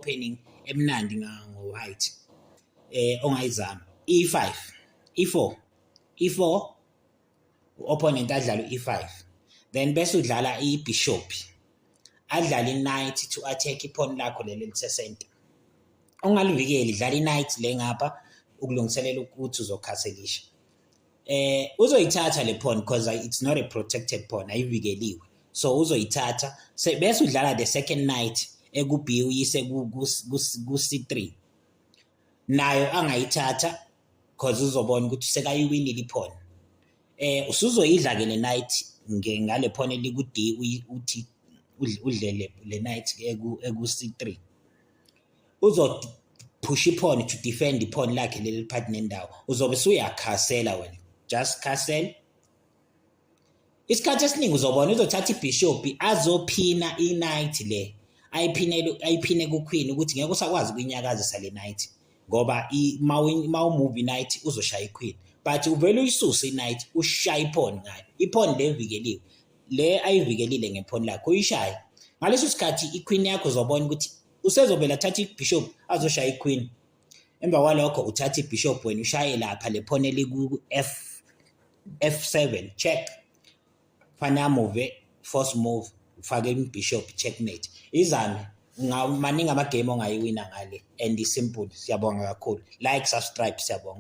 opening emnandi ngo white ongayizama e5 e4 e4 opponent adlala e5 then bese udlala ibishop adlala iknight to attack ipawn lakho leli lithe center ongalivikeli dlala iknight le ngapha ukulungiselela ukuthi uzokhaselisha uzoyithatha le pawn because it's not a protected pawn ayivikeliwe so uzoyithatha bese udlala the second knight egu B uyise ku C3 nayo angayithatha because uzobona ukuthi sekayiwinile ipawn usuzoyidla ke le knight ngale pawn eliku D uthi udlele le knight egu C3 uzo push ipawn to defend ipawn lakhe leli partner nendawo uzobe usuyakhasela wena just castle isikhathi esiningi uzobona uzothatha ibishop azophina iknight le ayiphine ku queen ukuthi ngeke usakwazi ukuyinyakazisa le knight ngoba ma move knight uzoshaya iqueen but uvela uyisuse iknight ushaya ipawn ngayo ipawn le evikeliwe le ayivikelile ngepawn lakho uyishaya ngaleso sikhathi iqueen yakho uzobona ukuthi usezobela thatha ibishop azoshaya iqueen emva kwalokho uthatha ibishop wena ushaye lapha le pawn eliku F7 check fana move force move ufake ibishop checkmate izame maningi ama game ongayiwina ngale and simple siyabonga kakhulu like subscribe siyabonga.